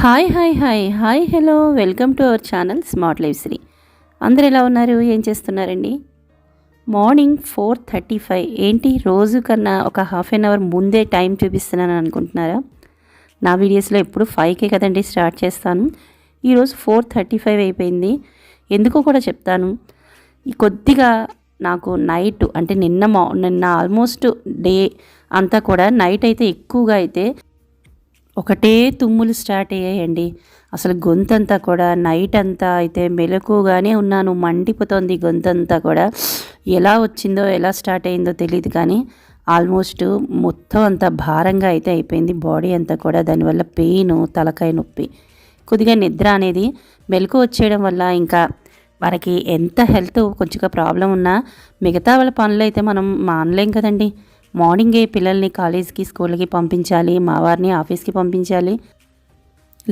Hi hi hi hi hello welcome to our channel smart life Sri. అందరు ఎలా ఉన్నారు? ఏం చేస్తున్నారండి? మార్నింగ్ 4:35 ఏంటి రోజు కన్నా ఒక హాఫ్ అన్ అవర్ ముందే టైం చూపిస్తున్నాను అనుకుంటున్నారా? నా వీడియోస్లో ఎప్పుడు 5కే కదండి స్టార్ట్ చేస్తాను. ఈరోజు 4:35 అయిపోయింది. ఎందుకో కూడా చెప్తాను. ఈ కొద్దిగా నాకు నైట్ అంటే నిన్న ఆల్మోస్ట్ డే అంతా కూడా నైట్ అయితే ఎక్కువగా అయితే ఒకటే తుమ్ములు స్టార్ట్ అయ్యాయండి. అసలు గొంతంతా కూడా నైట్ అంతా అయితే మెలకుగానే ఉన్నాను. మండిపోతుంది గొంతంతా కూడా. ఎలా వచ్చిందో ఎలా స్టార్ట్ అయిందో తెలియదు కానీ ఆల్మోస్ట్ మొత్తం అంతా భారంగా అయితే అయిపోయింది బాడీ అంతా కూడా. దానివల్ల పెయిన్, తలకాయ నొప్పి, కొద్దిగా నిద్ర అనేది మెలకు వచ్చేయడం వల్ల ఇంకా మనకి ఎంత హెల్త్ కొంచెంగా ప్రాబ్లం ఉన్నా మిగతా వాళ్ళ పనులు అయితే మనం మానలేం కదండి. మార్నింగే పిల్లల్ని కాలేజీకి స్కూల్కి పంపించాలి, మా వారిని ఆఫీస్కి పంపించాలి,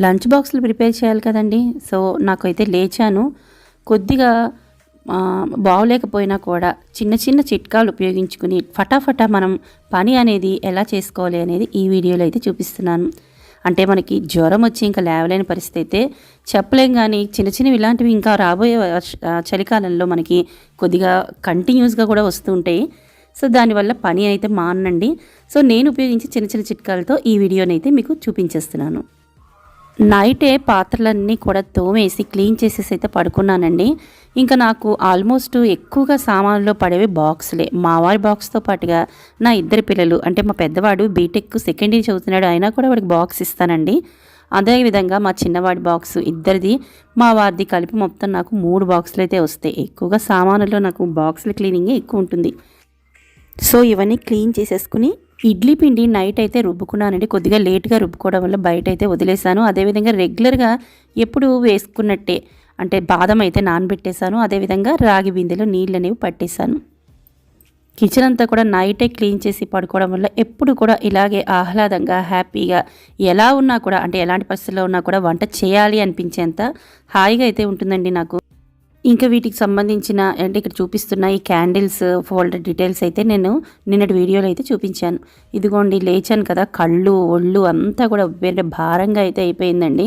లంచ్ బాక్సులు ప్రిపేర్ చేయాలి కదండి. సో నాకైతే లేచాను. కొద్దిగా బాగోలేకపోయినా కూడా చిన్న చిన్న చిట్కాలు ఉపయోగించుకుని ఫటాఫటా మనం పని అనేది ఎలా చేసుకోవాలి అనేది ఈ వీడియోలో అయితే చూపిస్తున్నాను. అంటే మనకి జ్వరం వచ్చి ఇంకా లేవలేని పరిస్థితి అయితే చెప్పలేం, కానీ చిన్న చిన్నవి ఇలాంటివి ఇంకా రాబోయే చలికాలంలో మనకి కొద్దిగా కంటిన్యూస్గా కూడా వస్తూ ఉంటాయి. సో దానివల్ల పని అయితే మానండి. సో నేను ఉపయోగించి చిన్న చిన్న చిట్కాలతో ఈ వీడియోని అయితే మీకు చూపించేస్తున్నాను. నైటే పాత్రలన్నీ కూడా తోమేసి క్లీన్ చేసేసి అయితే పడుకున్నానండి. ఇంకా నాకు ఆల్మోస్ట్ ఎక్కువగా సామాన్లో పడేవి బాక్సులే. మా వారి బాక్స్తో పాటుగా నా ఇద్దరు పిల్లలు, అంటే మా పెద్దవాడు బీటెక్ సెకండ్ ఇయర్ చదువుతున్నాడు, అయినా కూడా వాడికి బాక్స్ ఇస్తానండి. అదేవిధంగా మా చిన్నవాడి బాక్స్ ఇద్దరిది, మా వారిది కలిపి మొత్తం నాకు 3 బాక్సులు అయితే వస్తాయి. ఎక్కువగా సామాన్లలో నాకు బాక్సుల క్లీనింగే ఎక్కువ ఉంటుంది. సో ఇవన్నీ క్లీన్ చేసేసుకుని ఇడ్లీ పిండి నైట్ అయితే రుబ్బుకున్నానండి. కొద్దిగా లేట్గా రుబ్బుకోవడం వల్ల బయట అయితే వదిలేసాను. అదేవిధంగా రెగ్యులర్గా ఎప్పుడు వేసుకున్నట్టే అంటే బాదం అయితే నానబెట్టేశాను. అదేవిధంగా రాగి బిందెలో నీళ్ళు అనేవి పట్టేశాను. కిచెన్ అంతా కూడా నైటే క్లీన్ చేసి పడుకోవడం వల్ల ఎప్పుడు కూడా ఇలాగే ఆహ్లాదంగా హ్యాపీగా ఎలా ఉన్నా కూడా, అంటే ఎలాంటి పరిస్థితుల్లో ఉన్నా కూడా వంట చేయాలి అనిపించేంత హాయిగా అయితే ఉంటుందండి నాకు. ఇంకా వీటికి సంబంధించిన అంటే ఇక్కడ చూపిస్తున్న ఈ క్యాండిల్స్ ఫోల్డర్ డీటెయిల్స్ అయితే నేను నిన్నటి వీడియోలో అయితే చూపించాను. ఇదిగోండి లేచాను కదా, కళ్ళు ఒళ్ళు అంతా కూడా వేరే భారంగా అయితే అయిపోయిందండి.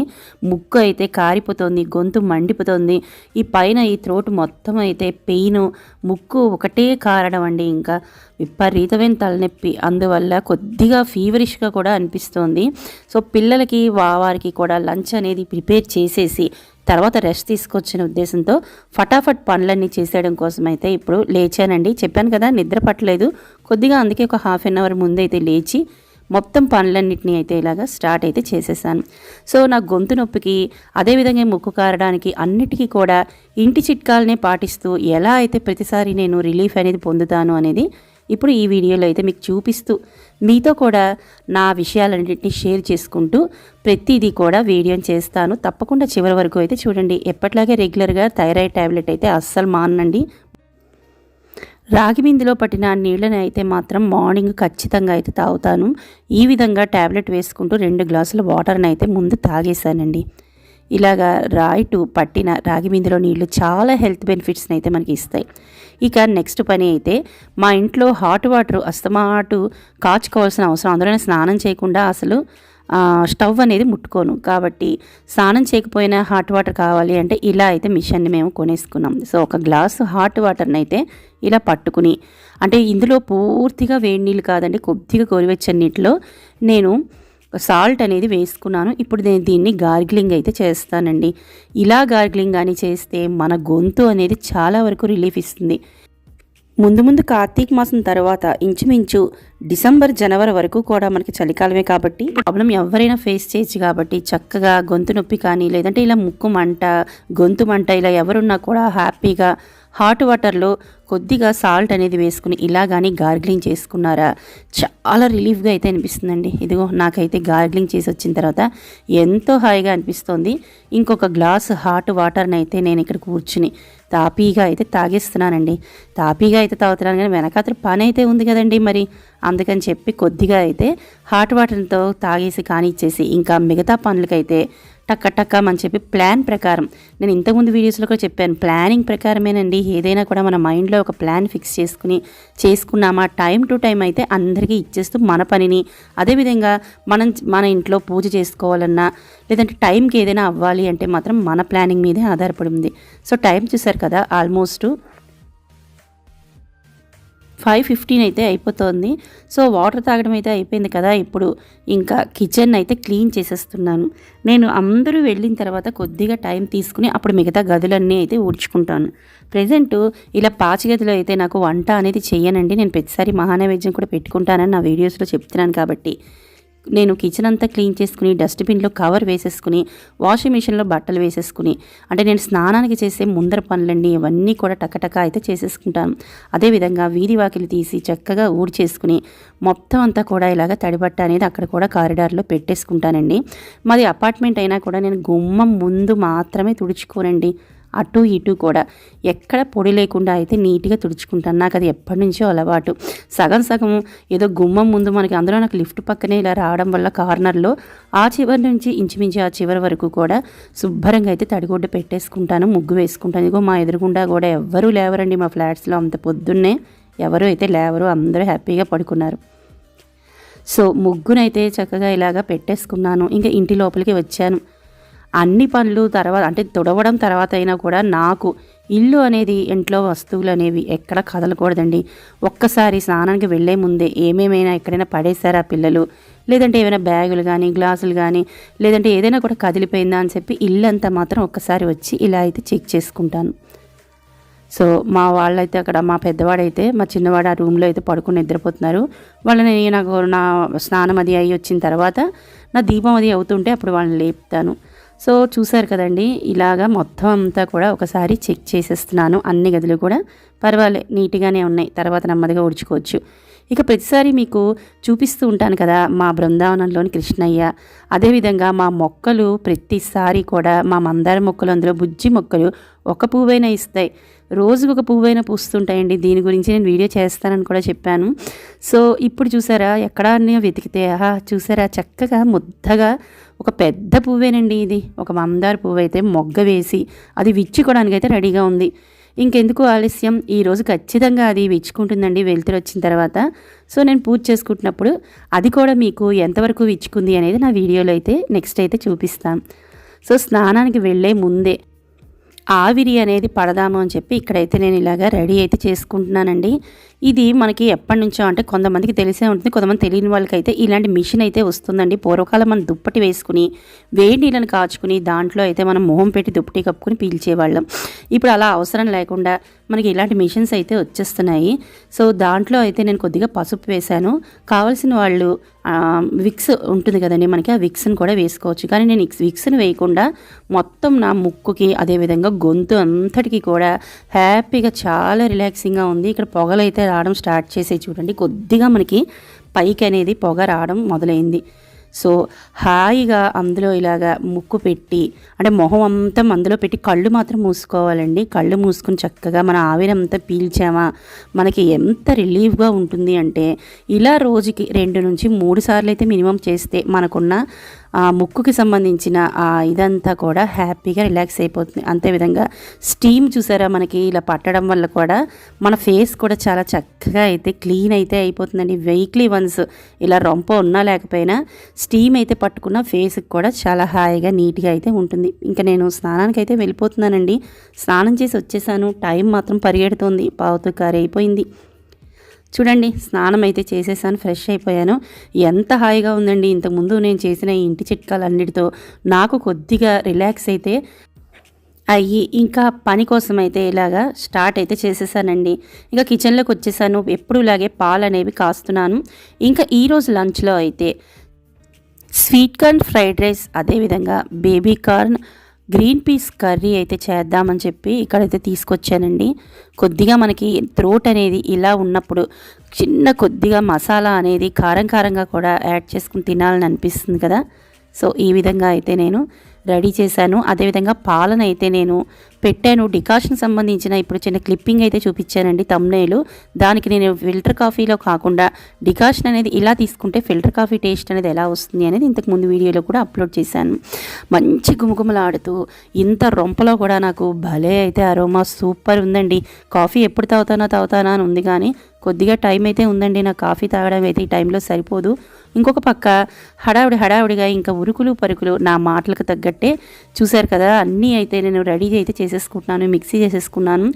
ముక్కు అయితే కారిపోతుంది, గొంతు మండిపోతుంది, ఈ పైన ఈ థ్రోట్ మొత్తం అయితే పెయిన్, ముక్కు ఒకటే కారడం అండి. ఇంకా విపరీతమైన తలనొప్పి, అందువల్ల కొద్దిగా ఫీవరిష్గా కూడా అనిపిస్తోంది. సో పిల్లలకి వారికి కూడా లంచ్ అనేది ప్రిపేర్ చేసేసి తర్వాత రెస్ట్ తీసుకొచ్చిన ఉద్దేశంతో ఫటాఫట్ పనులన్నీ చేసేయడం కోసం అయితే ఇప్పుడు లేచానండి. చెప్పాను కదా నిద్ర పట్టలేదు కొద్దిగా, అందుకే ఒక హాఫ్ అన్ అవర్ ముందైతే లేచి మొత్తం పనులన్నింటినీ అయితే ఇలాగా స్టార్ట్ అయితే చేసేసాను. సో నా గొంతు నొప్పికి, అదేవిధంగా ముక్కు కారడానికి అన్నిటికీ కూడా ఇంటి చిట్కాలనే పాటిస్తూ ఎలా అయితే ప్రతిసారి నేను రిలీఫ్ అనేది పొందుతాను అనేది ఇప్పుడు ఈ వీడియోలో అయితే మీకు చూపిస్తూ మీతో కూడా నా విషయాలన్నింటినీ షేర్ చేసుకుంటూ ప్రతిదీ కూడా వీడియోని చేస్తాను. తప్పకుండా చివరి వరకు అయితే చూడండి. ఎప్పట్లాగే రెగ్యులర్గా థైరాయిడ్ ట్యాబ్లెట్ అయితే అస్సలు మానండి. రాగి బిందెలో పట్టిన నీళ్ళని అయితే మాత్రం మార్నింగ్ ఖచ్చితంగా అయితే తాగుతాను. ఈ విధంగా ట్యాబ్లెట్ వేసుకుంటూ 2 గ్లాసుల వాటర్ని అయితే ముందు తాగేశానండి. ఇలాగా పట్టిన రాగి బిందెలో నీళ్ళు చాలా హెల్త్ బెనిఫిట్స్ని అయితే మనకి ఇస్తాయి. ఇక నెక్స్ట్ పని అయితే మా ఇంట్లో హాట్ వాటర్ అస్తమాటు కాచుకోవాల్సిన అవసరం, అందులోనే స్నానం చేయకుండా అసలు స్టవ్ అనేది ముట్టుకోను. కాబట్టి స్నానం చేయకపోయినా హాట్ వాటర్ కావాలి అంటే ఇలా అయితే మిషన్ని మేము కొనేసుకున్నాం. సో ఒక గ్లాసు హాట్ వాటర్ని అయితే ఇలా పట్టుకుని, అంటే ఇందులో పూర్తిగా వేడి నీళ్ళు కాదండి, కొద్దిగా గోరువెచ్చని నీటిలో నేను సాల్ట్ అనేది వేసుకున్నాను. ఇప్పుడు నేను దీన్ని గార్గిలింగ్ అయితే చేస్తానండి. ఇలా గార్గిలింగ్ కానీ చేస్తే మన గొంతు అనేది చాలా వరకు రిలీఫ్ ఇస్తుంది. ముందు కార్తీక మాసం తర్వాత ఇంచుమించు డిసెంబర్ జనవరి వరకు కూడా మనకి చలికాలమే కాబట్టి ప్రాబ్లం ఎవరైనా ఫేస్ చేయొచ్చు. కాబట్టి చక్కగా గొంతు నొప్పి కానీ లేదంటే ఇలా ముక్కు మంట, గొంతు మంట ఇలా ఎవరున్నా కూడా హ్యాపీగా హాట్ వాటర్లో కొద్దిగా సాల్ట్ అనేది వేసుకుని ఇలా కానీ గార్గిలింగ్ చేసుకున్నారా చాలా రిలీఫ్గా అయితే అనిపిస్తుందండి. ఇదిగో నాకైతే గార్గిలింగ్ చేసి వచ్చిన తర్వాత ఎంతో హాయిగా అనిపిస్తుంది. ఇంకొక గ్లాస్ హాట్ వాటర్ని అయితే నేను ఇక్కడ కూర్చుని తాపీగా అయితే తాగేస్తున్నానండి. తాపీగా అయితే తాగుతున్నాను కానీ వెనకాతల పని అయితే ఉంది కదండి, మరి అందుకని చెప్పి కొద్దిగా అయితే హాట్ వాటర్తో తాగేసి కానిచ్చేసి ఇంకా మిగతా పనులకైతే టక్క టక్క అని చెప్పి ప్లాన్ ప్రకారం, నేను ఇంతకుముందు వీడియోస్లో కూడా చెప్పాను, ప్లానింగ్ ప్రకారమేనండి ఏదైనా కూడా మన మైండ్లో ఒక ప్లాన్ ఫిక్స్ చేసుకున్నామా టైం టు టైం అయితే అందరికీ ఇచ్చేస్తూ మన పనిని, అదేవిధంగా మన ఇంట్లో పూజ చేసుకోవాలన్నా లేదంటే టైంకి ఏదైనా అవ్వాలి అంటే మాత్రం మన ప్లానింగ్ మీదే ఆధారపడి ఉంది. సో టైం చూసారు కదా, ఆల్మోస్ట్ 5:15 అయితే అయిపోతుంది. సో వాటర్ తాగడం అయితే అయిపోయింది కదా, ఇప్పుడు ఇంకా కిచెన్ అయితే క్లీన్ చేసేస్తున్నాను. నేను అందరూ వెళ్ళిన తర్వాత కొద్దిగా టైం తీసుకుని అప్పుడు మిగతా గదులన్నీ అయితే ఊడ్చుకుంటాను. ప్రజెంట్ ఇలా పాచి గదిలో అయితే నాకు వంట అనేది చెయ్యనండి. నేను ప్రతిసారి మహానైవేద్యం కూడా పెట్టుకుంటానని నా వీడియోస్లో చెప్తున్నాను కాబట్టి నేను కిచెన్ అంతా క్లీన్ చేసుకుని డస్ట్బిన్లో కవర్ వేసేసుకుని వాషింగ్ మిషన్లో బట్టలు వేసేసుకుని, అంటే నేను స్నానానికి చేసే ముందర పనులన్నీ ఇవన్నీ కూడా టకటక అయితే చేసేసుకుంటాను. అదేవిధంగా వీధి వాకిలి తీసి చక్కగా ఊడ్చేసుకుని మొత్తం అంతా కూడా ఇలాగ తడిబట్ట అనేది అక్కడ కూడా కారిడార్లో పెట్టేసుకుంటానండి. మాది అపార్ట్మెంట్ అయినా కూడా నేను గుమ్మం ముందు మాత్రమే తుడుచుకోనండి, అటు ఇటు కూడా ఎక్కడ పొడి లేకుండా అయితే నీట్గా తుడుచుకుంటాను. నాకు అది ఎప్పటి నుంచో అలవాటు. సగం ఏదో గుమ్మం ముందు మనకి, అందులో నాకు లిఫ్ట్ పక్కనే ఇలా రావడం వల్ల కార్నర్లో ఆ చివరి నుంచి ఇంచుమించు ఆ చివరి వరకు కూడా శుభ్రంగా అయితే తడిగుడ్డ పెట్టేసుకుంటాను, ముగ్గు వేసుకుంటాను. ఇగో మా ఎదురుగుండా కూడా ఎవ్వరూ లేవరండి మా ఫ్లాట్స్లో, అంత పొద్దున్నే ఎవరు అయితే లేవరు, అందరూ హ్యాపీగా పడుకున్నారు. సో ముగ్గునైతే చక్కగా ఇలాగా పెట్టేసుకున్నాను. ఇంకా ఇంటి లోపలికి వచ్చాను. అన్ని పనులు తర్వాత, అంటే తుడవడం తర్వాత అయినా కూడా నాకు ఇల్లు అనేది, ఇంట్లో వస్తువులు అనేవి ఎక్కడ కదలకూడదండి. ఒక్కసారి స్నానానికి వెళ్ళే ముందే ఏమేమైనా ఎక్కడైనా పడేశారా పిల్లలు, లేదంటే ఏమైనా బ్యాగులు కానీ గ్లాసులు కానీ లేదంటే ఏదైనా కూడా కదిలిపోయిందా అని చెప్పి ఇల్లంతా మాత్రం ఒక్కసారి వచ్చి ఇలా అయితే చెక్ చేసుకుంటాను. సో మా వాళ్ళైతే అక్కడ, మా పెద్దవాడైతే, మా చిన్నవాడు ఆ రూమ్లో అయితే పడుకుని నిద్రపోతున్నారు. వాళ్ళని నాకు నా స్నానం అది అయ్యి వచ్చిన తర్వాత నా దీపం అది అవుతుంటే అప్పుడు వాళ్ళని లేపుతాను. సో చూసారు కదండి, ఇలాగా మొత్తం అంతా కూడా ఒకసారి చెక్ చేసేస్తున్నాను. అన్ని గదులు కూడా పర్వాలేదు నీట్గానే ఉన్నాయి, తర్వాత నెమ్మదిగా ఊడ్చుకోవచ్చు. ఇక ప్రతిసారి మీకు చూపిస్తూ ఉంటాను కదా మా బృందావనంలోని కృష్ణయ్య, అదేవిధంగా మా మొక్కలు ప్రతిసారి కూడా, మా మందార మొక్కలు అందులో బుజ్జి మొక్కలు ఒక పువ్వైనా ఇస్తాయి, రోజుకు ఒక పువ్వైనా పూస్తుంటాయండి. దీని గురించి నేను వీడియో చేస్తానని కూడా చెప్పాను. సో ఇప్పుడు చూసారా, ఎక్కడా వెతికితే చూసారా చక్కగా ముద్దగా ఒక పెద్ద పువ్వేనండి ఇది, ఒక మందార పువ్వు అయితే మొగ్గ వేసి అది విచ్చుకోవడానికి అయితే రెడీగా ఉంది. ఇంకెందుకు ఆలస్యం, ఈరోజు ఖచ్చితంగా అది విచ్చుకుంటుందండి వెలుతురు వచ్చిన తర్వాత. సో నేను పూజ చేసుకుంటున్నప్పుడు అది కూడా మీకు ఎంతవరకు విచ్చుకుంది అనేది నా వీడియోలో అయితే నెక్స్ట్ అయితే చూపిస్తాను. సో స్నానానికి వెళ్ళే ముందే ఆవిరి అనేది పడదాము అని చెప్పి ఇక్కడైతే నేను ఇలాగా రెడీ అయితే చేసుకుంటున్నానండి. ఇది మనకి ఎప్పటి నుంచో, అంటే కొంతమందికి తెలిసే ఉంటుంది, కొంతమంది తెలియని వాళ్ళకైతే ఇలాంటి మిషన్ అయితే వస్తుందండి. పూర్వకాలం మనం దుప్పటి వేసుకుని వేడి నీళ్ళని కాచుకుని దాంట్లో అయితే మనం మొహం పెట్టి దుప్పటి కప్పుకుని పీల్చేవాళ్ళం. ఇప్పుడు అలా అవసరం లేకుండా మనకి ఇలాంటి మిషన్స్ అయితే వచ్చేస్తున్నాయి. సో దాంట్లో అయితే నేను కొద్దిగా పసుపు వేశాను. కావాల్సిన వాళ్ళు విక్స్ ఉంటుంది కదండి మనకి, ఆ విక్స్ని కూడా వేసుకోవచ్చు. కానీ నేను విక్స్ని వేయకుండా మొత్తం నా ముక్కుకి, అదేవిధంగా గొంతు అంతటికి కూడా హ్యాపీగా చాలా రిలాక్సింగ్గా ఉంది. ఇక్కడ పొగలు అయితే రావడం స్టార్ట్ చేసే చూడండి, కొద్దిగా మనకి పైకి అనేది పొగ రావడం మొదలైంది. సో హాయిగా అందులో ఇలాగా ముక్కు పెట్టి, అంటే మొహం అంతా అందులో పెట్టి కళ్ళు మాత్రం మూసుకోవాలండి. కళ్ళు మూసుకుని చక్కగా మన ఆవిరంతా పీల్చామా మనకి ఎంత రిలీఫ్గా ఉంటుంది అంటే, ఇలా రోజుకి 2 నుంచి 3 సార్లు అయితే మినిమం చేస్తే మనకున్న ముక్కుకి సంబంధించిన ఇదంతా కూడా హ్యాపీగా రిలాక్స్ అయిపోతుంది. అంతేవిధంగా స్టీమ్ చూసారా మనకి ఇలా పట్టడం వల్ల కూడా మన ఫేస్ కూడా చాలా చక్కగా అయితే క్లీన్ అయితే అయిపోతుందండి. వీక్లీ వన్స్ ఇలా రొంప ఉన్నా లేకపోయినా స్టీమ్ అయితే పట్టుకున్న ఫేస్కి కూడా చాలా హాయిగా నీట్గా అయితే ఉంటుంది. ఇంకా నేను స్నానానికి అయితే వెళ్ళిపోతున్నానండి. స్నానం చేసి వచ్చేసాను, టైం మాత్రం పరిగెడుతుంది, 1:45 అయిపోయింది. చూడండి స్నానం అయితే చేసేసాను, ఫ్రెష్ అయిపోయాను. ఎంత హాయిగా ఉందండి. ఇంతకుముందు నేను చేసిన ఈ ఇంటి చిట్కాలన్నిటితో నాకు కొద్దిగా రిలాక్స్ అయితే అయ్యి ఇంకా పని కోసం అయితే ఇలాగా స్టార్ట్ అయితే చేసేసానండి. ఇంకా కిచెన్లోకి వచ్చేసాను. ఎప్పుడు ఇలాగే పాలు అనేవి కాస్తున్నాను. ఇంకా ఈరోజు లంచ్లో అయితే స్వీట్ కార్న్ ఫ్రైడ్ రైస్, అదేవిధంగా baby corn green peas curry అయితే చేద్దామని చెప్పి ఇక్కడైతే తీసుకొచ్చానండి. కొద్దిగా మనకి థ్రోట్ అనేది ఇలా ఉన్నప్పుడు కొద్దిగా మసాలా అనేది కారంగా కూడా యాడ్ చేసుకుని తినాలని అనిపిస్తుంది కదా. సో ఈ విధంగా అయితే నేను రెడీ చేశాను. అదేవిధంగా పాలన అయితే నేను పెట్టాను. డికాషన్ సంబంధించిన ఇప్పుడు చిన్న క్లిప్పింగ్ అయితే చూపించానండి తమ్నేలు. దానికి నేను ఫిల్టర్ కాఫీలో కాకుండా డికాషన్ అనేది ఇలా తీసుకుంటే ఫిల్టర్ కాఫీ టేస్ట్ అనేది ఎలా వస్తుంది అనేది ఇంతకు ముందు వీడియోలో కూడా అప్లోడ్ చేశాను. మంచి గుమగుమలాడుతూ ఇంత రొంపలో కూడా నాకు భలే అయితే అరోమా సూపర్ ఉందండి. కాఫీ ఎప్పుడు తాగుతానా అని ఉంది, కానీ కొద్దిగా టైం అయితే ఉందండి. నాకు కాఫీ తాగడం అయితే ఈ టైంలో సరిపోదు. ఇంకొక పక్క హడావుడిగా ఇంకా ఉరుకులు పరుకులు నా మాటలకు తగ్గట్టే చూశారు కదా, అన్నీ అయితే నేను రెడీ అయితే చేసేసుకుంటున్నాను, మిక్సీ చేసేసుకున్నాను.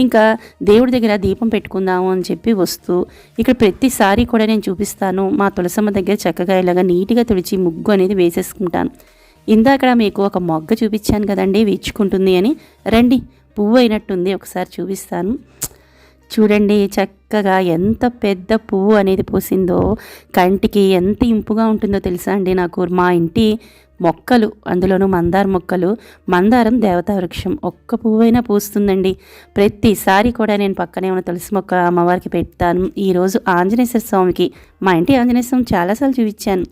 ఇంకా దేవుడి దగ్గర దీపం పెట్టుకుందాము అని చెప్పి వస్తూ ఇక్కడ ప్రతిసారి కూడా నేను చూపిస్తాను, మా తులసమ్మ దగ్గర చక్కగా ఇలాగా నీట్గా తుడిచి ముగ్గు అనేది వేసేసుకుంటాను. ఇందాక మీకు ఒక మొగ్గ చూపించాను కదండి విచ్చుకుంటుంది అని, రండి పువ్వు అయినట్టుంది ఒకసారి చూపిస్తాను. చూడండి చక్కగా ఎంత పెద్ద పువ్వు అనేది పూసిందో, కంటికి ఎంత ఇంపుగా ఉంటుందో తెలుసా అండి. నాకు మా ఇంటి మొక్కలు, అందులోనూ మందారం దేవతా వృక్షం, ఒక్క పువ్వైనా పూస్తుందండి. ప్రతిసారి కూడా నేను పక్కనే ఉన్న తులసి మొక్క అమ్మవారికి పెడతాను. ఈరోజు ఆంజనేయ స్వామికి, మా ఇంటి ఆంజనేయ స్వామి చాలాసార్లు చూపించాను,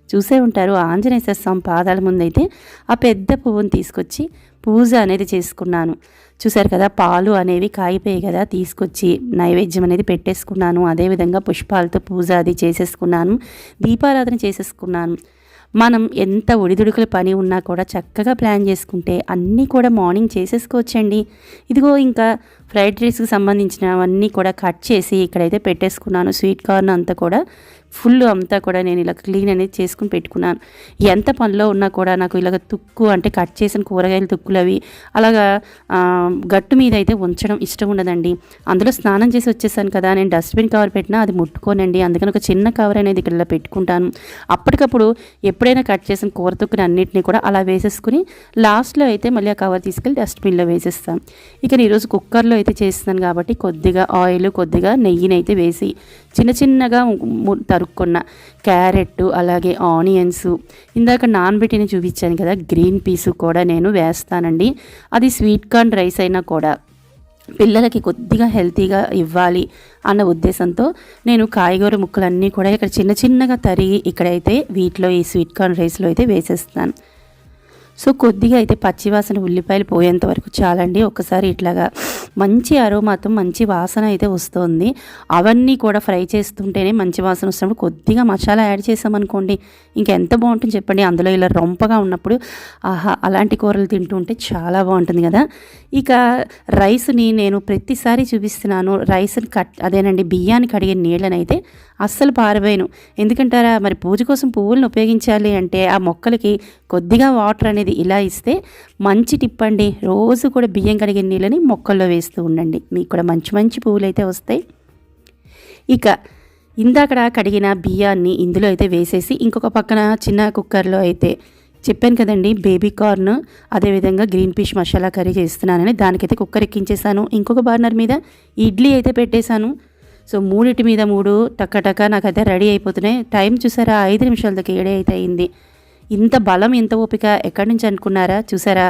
చూసే ఉంటారు. ఆంజనేయ స్వామి పాదాల ముందైతే ఆ పెద్ద పువ్వుని తీసుకొచ్చి పూజ అనేది చేసుకున్నాను. చూశారు కదా, పాలు అనేవి కాయిపోయాయి కదా, తీసుకొచ్చి నైవేద్యం అనేది పెట్టేసుకున్నాను. అదేవిధంగా పుష్పాలతో పూజ అది చేసేసుకున్నాను, దీపారాధన చేసేసుకున్నాను. మనం ఎంత ఒడిదుడుకుల పని ఉన్నా కూడా చక్కగా ప్లాన్ చేసుకుంటే అన్నీ కూడా మార్నింగ్ చేసేసుకోవచ్చండి. ఇదిగో ఇంకా ఫ్రైడ్ రైస్కి సంబంధించినవన్నీ కూడా కట్ చేసి ఇక్కడైతే పెట్టేసుకున్నాను. స్వీట్ కార్న్ అంతా కూడా ఫుల్ అంతా కూడా నేను ఇలా క్లీన్ అనేది చేసుకుని పెట్టుకున్నాను. ఎంత పనిలో ఉన్నా కూడా నాకు ఇలాగ తుక్కు అంటే కట్ చేసిన కూరగాయల తుక్కులు అవి అలాగా గట్టు మీద అయితే ఉంచడం ఇష్టం ఉండదండి. అందులో స్నానం చేసి వచ్చేసాను కదా, నేను డస్ట్బిన్ కవర్ పెట్టినా అది ముట్టుకోనండి. అందుకని ఒక చిన్న కవర్ అనేది ఇక్కడ ఇలా పెట్టుకుంటాను. అప్పటికప్పుడు ఎప్పుడైనా కట్ చేసిన కూర తుక్కుని అన్నింటినీ కూడా అలా వేసేసుకుని లాస్ట్లో అయితే మళ్ళీ ఆ కవర్ తీసుకెళ్ళి డస్ట్బిన్లో వేసేస్తాను. ఇక ఈరోజు కుక్కర్లో అయితే చేస్తున్నాను కాబట్టి కొద్దిగా ఆయిల్, కొద్దిగా నెయ్యిని అయితే వేసి చిన్నగా తరుక్కున్న క్యారెట్, అలాగే ఆనియన్స్, ఇందాక నానబెట్టిన చూపించాను కదా గ్రీన్ పీసు కూడా నేను వేస్తానండి. అది స్వీట్ కార్న్ రైస్ అయినా కూడా పిల్లలకి కొద్దిగా హెల్తీగా ఇవ్వాలి అన్న ఉద్దేశంతో నేను కాయగూర ముక్కలన్నీ కూడా ఇక్కడ చిన్నగా తరిగి ఇక్కడైతే వీటిలో ఈ స్వీట్ కార్న్ రైస్లో అయితే వేసేస్తాను. సో కొద్దిగా అయితే పచ్చివాసన ఉల్లిపాయలు పోయేంత వరకు చాలండి. ఒకసారి ఇట్లాగా మంచి అరోమాతో మంచి వాసన అయితే వస్తుంది. అవన్నీ కూడా ఫ్రై చేస్తుంటేనే మంచి వాసన వస్తున్నప్పుడు కొద్దిగా మసాలా యాడ్ చేసామనుకోండి ఇంకెంత బాగుంటుంది చెప్పండి. అందులో ఇలా రొంపగా ఉన్నప్పుడు ఆహా, అలాంటి కూరలు తింటుంటే చాలా బాగుంటుంది కదా. ఇక రైస్ని నేను ప్రతిసారి చూపిస్తున్నాను. రైస్ని అదేనండి బియ్యాన్ని కడిగే నీళ్ళనైతే అస్సలు పారవేయను. ఎందుకంటారా, మరి పూజ కోసం పువ్వులను ఉపయోగించాలి అంటే ఆ మొక్కలకి కొద్దిగా వాటర్ అనేది ఇలా ఇస్తే మంచి టిప్ అండి. రోజు కూడా బియ్యం కడిగిన నీళ్ళని మొక్కల్లో వేస్తూ ఉండండి, మీకు కూడా మంచి పువ్వులు అయితే వస్తాయి. ఇక ఇందాక కడిగిన బియ్యాన్ని ఇందులో అయితే వేసేసి ఇంకొక పక్కన చిన్న కుక్కర్లో అయితే చెప్పాను కదండి బేబీ కార్న్, అదేవిధంగా గ్రీన్ పీస్ మసాలా కర్రీ చేస్తున్నానని దానికైతే కుక్కర్ ఎక్కించేసాను. ఇంకొక బర్నర్ మీద ఇడ్లీ అయితే పెట్టేశాను. సో మూడింటి మీద మూడు టక్క నాకైతే రెడీ అయిపోతున్నాయి. టైం చూసారా, 5 నిమిషాలకి 7 అయితే అయింది. ఇంత బలం, ఇంత ఓపిక ఎక్కడి నుంచి అనుకున్నారా? చూసారా,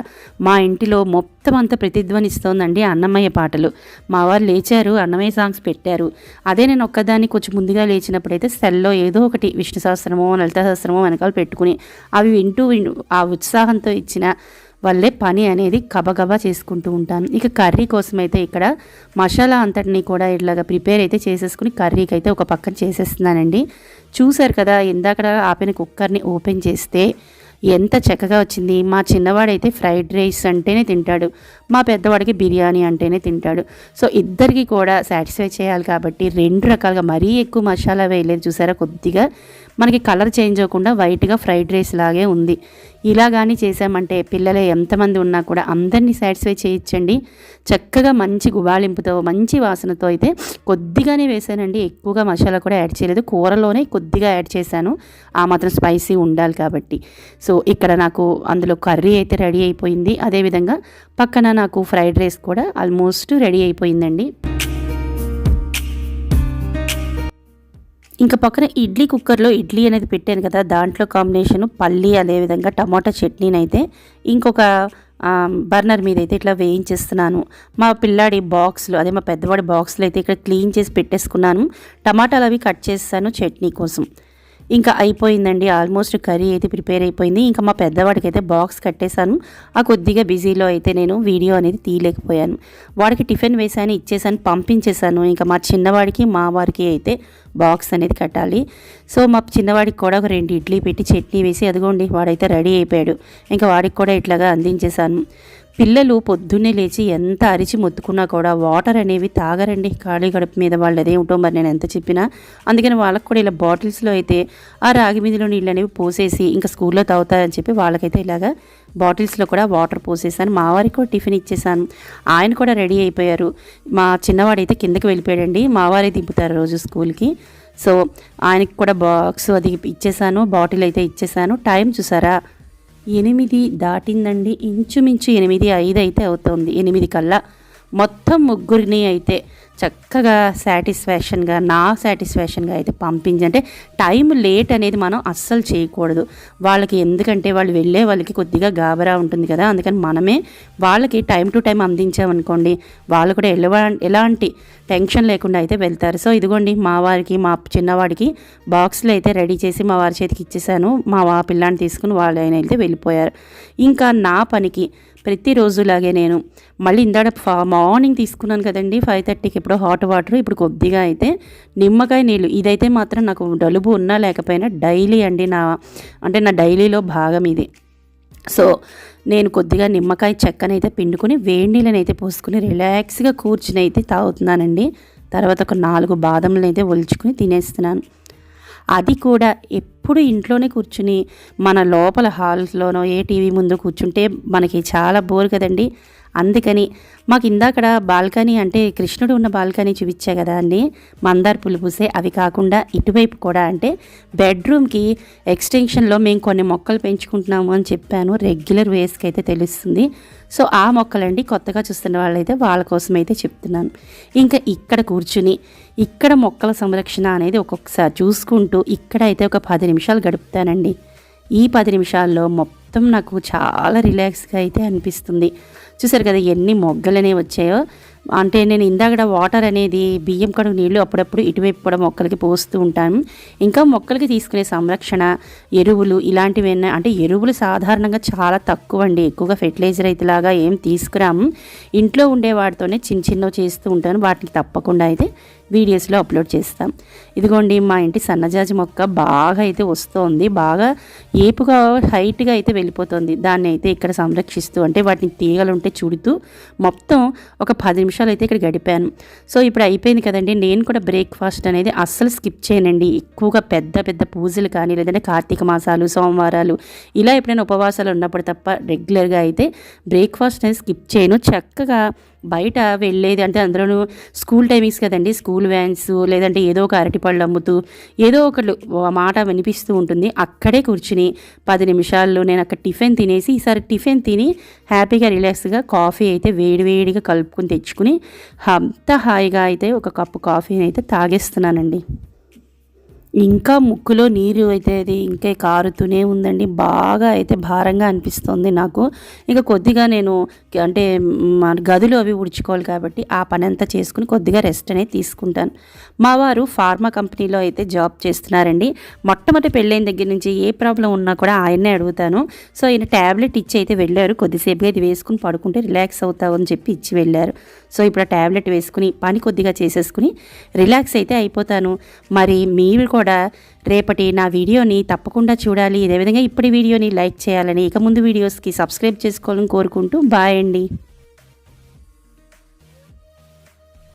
మా ఇంటిలో మొత్తం అంతా ప్రతిధ్వనిస్తోందండి అన్నమయ్య పాటలు. మా వారు లేచారు, అన్నమయ్య సాంగ్స్ పెట్టారు. అదే నేను ఒక్కదాన్ని కొంచెం ముందుగా లేచినప్పుడైతే సెల్లో ఏదో ఒకటి విష్ణు సహస్రమో లలితా సహస్రమో వెనకాల పెట్టుకుని అవి వింటూ ఆ ఉత్సాహంతో ఇచ్చిన వల్లే పని అనేది గబగబా చేసుకుంటూ ఉంటాను. ఇక కర్రీ కోసం అయితే ఇక్కడ మసాలా అంతటినీ కూడా ఇట్లాగా ప్రిపేర్ అయితే చేసేసుకుని కర్రీకి అయితే ఒక పక్కన చేసేస్తున్నానండి. చూసారు కదా, ఇందాక ఆపిన కుక్కర్ని ఓపెన్ చేస్తే ఎంత చక్కగా వచ్చింది. మా చిన్నవాడైతే ఫ్రైడ్ రైస్ అంటేనే తింటాడు, మా పెద్దవాడికి బిర్యానీ అంటేనే తింటాడు. సో ఇద్దరికి కూడా సాటిస్ఫై చేయాలి కాబట్టి 2 రకాలుగా మరీ ఎక్కువ మసాలా వేయలేదు. చూసారా, కొద్దిగా మనకి కలర్ చేంజ్ అవ్వకుండా వైట్గా ఫ్రైడ్ రైస్ లాగే ఉంది. ఇలా కానీ చేసామంటే పిల్లలు ఎంతమంది ఉన్నా కూడా అందరినీ సాటిస్ఫై చేయించండి. చక్కగా మంచి గుబాళింపుతో మంచి వాసనతో అయితే కొద్దిగానే వేసానండి, ఎక్కువగా మసాలా కూడా యాడ్ చేయలేదు. కూరలోనే కొద్దిగా యాడ్ చేశాను, ఆ మాత్రం స్పైసీ ఉండాలి కాబట్టి. సో ఇక్కడ నాకు అందులో కర్రీ అయితే రెడీ అయిపోయింది. అదేవిధంగా పక్కన నాకు ఫ్రైడ్ రైస్ కూడా ఆల్మోస్ట్ రెడీ అయిపోయిందండి. ఇంకా పక్కన ఇడ్లీ కుక్కర్లో ఇడ్లీ అనేది పెట్టాను కదా, దాంట్లో కాంబినేషను పల్లి అదేవిధంగా టమాటా చట్నీని అయితే ఇంకొక బర్నర్ మీద అయితే ఇట్లా వేయించేస్తున్నాను. మా పిల్లాడి బాక్స్లో, అదే మా పెద్దవాడి బాక్స్లో అయితే ఇక్కడ క్లీన్ చేసి పెట్టేసుకున్నాను. టమాటాలు అవి కట్ చేస్తాను చట్నీ కోసం. ఇంకా అయిపోయిందండి, ఆల్మోస్ట్ కర్రీ అయితే ప్రిపేర్ అయిపోయింది. ఇంకా మా పెద్దవాడికి అయితే బాక్స్ కట్టేశాను. ఆ కొద్దిగా బిజీలో అయితే నేను వీడియో అనేది తీయలేకపోయాను. వాడికి టిఫిన్ వేసాను, ఇచ్చేసాను, పంపించేశాను. ఇంకా మా చిన్నవాడికి మా వారికి అయితే బాక్స్ అనేది కట్టాలి. సో మా చిన్నవాడికి కూడా ఒక 2 ఇడ్లీ పెట్టి చట్నీ వేసి అదిగోండి వాడైతే రెడీ అయిపోయాడు. ఇంకా వాడికి కూడా ఇట్లాగా అందించేశాను. పిల్లలు పొద్దున్నే లేచి ఎంత అరిచి మొత్తుకున్నా కూడా వాటర్ అనేవి తాగరండి ఖాళీ కడుపు మీద. వాళ్ళు అదేమిటో మరి నేను ఎంత చెప్పినా. అందుకని వాళ్ళకి కూడా ఇలా బాటిల్స్లో అయితే ఆ రాగి మీదలో నీళ్ళు అనేవి పోసేసి ఇంకా స్కూల్లో తాగుతారని చెప్పి వాళ్ళకైతే ఇలాగా బాటిల్స్లో కూడా వాటర్ పోసేసాను. మా వారికి కూడా టిఫిన్ ఇచ్చేసాను. ఆయన కూడా రెడీ అయిపోయారు. మా చిన్నవాడైతే కిందకి వెళ్ళిపోయాడండి, మా వారే దింపుతారు రోజు స్కూల్కి. సో ఆయనకి కూడా బాక్స్ అది ఇచ్చేసాను, బాటిల్ అయితే ఇచ్చేసాను. టైం చూసారా 8 దాటిందండి, ఇంచుమించు 8:05 అయితే అవుతుంది. 8 కల్లా మొత్తం ముగ్గురిని అయితే చక్కగా నా సాటిస్ఫాక్షన్గా అయితే అంటే టైం లేట్ అనేది మనం అస్సలు చేయకూడదు వాళ్ళకి. ఎందుకంటే వాళ్ళు వెళ్ళే వాళ్ళకి కొద్దిగా గాబరా ఉంటుంది కదా, అందుకని మనమే వాళ్ళకి టైం టు టైం అందించామనుకోండి వాళ్ళు కూడా ఎలాంటి టెన్షన్ లేకుండా అయితే వెళ్తారు. సో ఇదిగోండి మా వారికి మా చిన్నవాడికి బాక్స్లో అయితే రెడీ చేసి మా వారి చేతికి ఇచ్చేసాను. మా పిల్లాన్ని తీసుకుని వాళ్ళు అయితే వెళ్ళిపోయారు. ఇంకా నా పనికి ప్రతిరోజులాగే నేను మళ్ళీ ఇందాక మార్నింగ్ తీసుకున్నాను కదండి 5:30కి ఇప్పుడు హాట్ వాటర్, ఇప్పుడు కొద్దిగా అయితే నిమ్మకాయ నీళ్ళు. ఇదైతే మాత్రం నాకు జలుబు ఉన్నా లేకపోయినా డైలీ అండి, నా డైలీలో భాగం ఇది. సో నేను కొద్దిగా నిమ్మకాయ చెక్కనైతే పిండుకొని వేడి నీళ్ళని అయితే పోసుకుని రిలాక్స్గా కూర్చుని అయితే తాగుతున్నానండి. తర్వాత ఒక 4 బాదంలను అయితే ఒలుచుకుని తినేస్తున్నాను. అది కూడా ఎప్పుడు ఇంట్లోనే కూర్చుని మన లోపల హాల్స్లోనో ఏ టీవీ ముందు కూర్చుంటే మనకి చాలా బోర్ కదండి. అందుకని మాకు ఇందాకడ బాల్కనీ అంటే కృష్ణుడు ఉన్న బాల్కనీ చూపించా కదా అండి, మందార పూలు పూసే. అవి కాకుండా ఇటువైపు కూడా అంటే బెడ్రూమ్కి ఎక్స్టెన్షన్లో మేము కొన్ని మొక్కలు పెంచుకుంటున్నాము అని చెప్పాను, రెగ్యులర్ వేస్కి అయితే తెలుస్తుంది. సో ఆ మొక్కలండి కొత్తగా చూస్తున్న వాళ్ళైతే వాళ్ళ కోసం అయితే చెప్తున్నాను. ఇంకా ఇక్కడ కూర్చుని ఇక్కడ మొక్కల సంరక్షణ అనేది ఒక్కొక్కసారి చూసుకుంటూ ఇక్కడ అయితే ఒక 10 నిమిషాలు గడుపుతానండి. ఈ 10 నిమిషాల్లో మొత్తం నాకు చాలా రిలాక్స్గా అయితే అనిపిస్తుంది. చూసారు కదా ఎన్ని మొగ్గలు అనేవి వచ్చాయో. అంటే నేను ఇందాక వాటర్ అనేది బియ్యం కడుగు నీళ్ళు అప్పుడప్పుడు ఇటువైపు కూడా మొక్కలకి పోస్తూ ఉంటాను. ఇంకా మొక్కలకి తీసుకునే సంరక్షణ ఎరువులు ఇలాంటివి అంటే ఎరువులు సాధారణంగా చాలా తక్కువ అండి, ఎక్కువగా ఫెర్టిలైజర్ అయితే లాగా ఏం తీసుకురాము. ఇంట్లో ఉండే వాటితోనే చిన్నవి చేస్తూ ఉంటాను. వాటికి తప్పకుండా అయితే వీడియోస్లో అప్లోడ్ చేస్తాం. ఇదిగోండి మా ఇంటి సన్నజాజి మొక్క బాగా అయితే వస్తుంది, బాగా ఏపుగా హైట్గా అయితే వెళ్ళిపోతుంది. దాన్ని అయితే ఇక్కడ సంరక్షిస్తూ అంటే వాటిని తీగలు ఉంటే చుడుతూ మొత్తం ఒక 10 నిమిషాలు అయితే ఇక్కడ గడిపాను. సో ఇప్పుడు అయిపోయింది కదండి, నేను కూడా బ్రేక్ఫాస్ట్ అనేది అస్సలు స్కిప్ చేయనండి. ఎక్కువగా పెద్ద పెద్ద పూజలు కానీ లేదంటే కార్తీక మాసాలు సోమవారాలు ఇలా ఎప్పుడైనా ఉపవాసాలు ఉన్నప్పుడు తప్ప రెగ్యులర్గా అయితే బ్రేక్ఫాస్ట్ అనేది స్కిప్ చేయను. చక్కగా బయట వెళ్ళేది అంటే అందులోనూ స్కూల్ టైమింగ్స్ కదండి, స్కూల్ వ్యాన్స్ లేదంటే ఏదో ఒక అరటిపళ్ళు అమ్ముతూ ఏదో ఒకళ్ళు మాట వినిపిస్తూ ఉంటుంది. అక్కడే కూర్చుని 10 నిమిషాల్లో నేను అక్కడ టిఫిన్ తినేసి ఈసారి టిఫిన్ తిని హ్యాపీగా రిలాక్స్గా కాఫీ అయితే వేడివేడిగా కలుపుకొని తెచ్చుకుని అంత హాయిగా అయితే ఒక కప్పు కాఫీని అయితే తాగేస్తున్నానండి. ఇంకా ముక్కులో నీరు అయితే అది ఇంకా కారుతూనే ఉందండి, బాగా అయితే భారంగా అనిపిస్తుంది నాకు. ఇక కొద్దిగా నేను అంటే గదులు అవి ఉడుచుకోవాలి కాబట్టి ఆ పని అంతా చేసుకుని కొద్దిగా రెస్ట్ అనేది తీసుకుంటాను. మా వారు ఫార్మా కంపెనీలో అయితే జాబ్ చేస్తున్నారండి. మొట్టమొదటి పెళ్ళైన దగ్గర నుంచి ఏ ప్రాబ్లం ఉన్నా కూడా ఆయన్నే అడుగుతాను. సో ఈయన ట్యాబ్లెట్ ఇచ్చి అయితే వెళ్ళారు, కొద్దిసేపుగా ఇది వేసుకుని పడుకుంటే రిలాక్స్ అవుతావు అని చెప్పి ఇచ్చి వెళ్ళారు. సో ఇప్పుడు ఆ ట్యాబ్లెట్ వేసుకుని పని కొద్దిగా చేసేసుకుని రిలాక్స్ అయితే అయిపోతాను. మరి మీరు కూడా రేపటి నా వీడియోని తప్పకుండా చూడాలి. ఇదే విధంగా ఇప్పటి వీడియోని లైక్ చేయాలని, ఇక ముందు వీడియోస్కి సబ్స్క్రైబ్ చేసుకోవాలని కోరుకుంటూ బాయ్ అండి.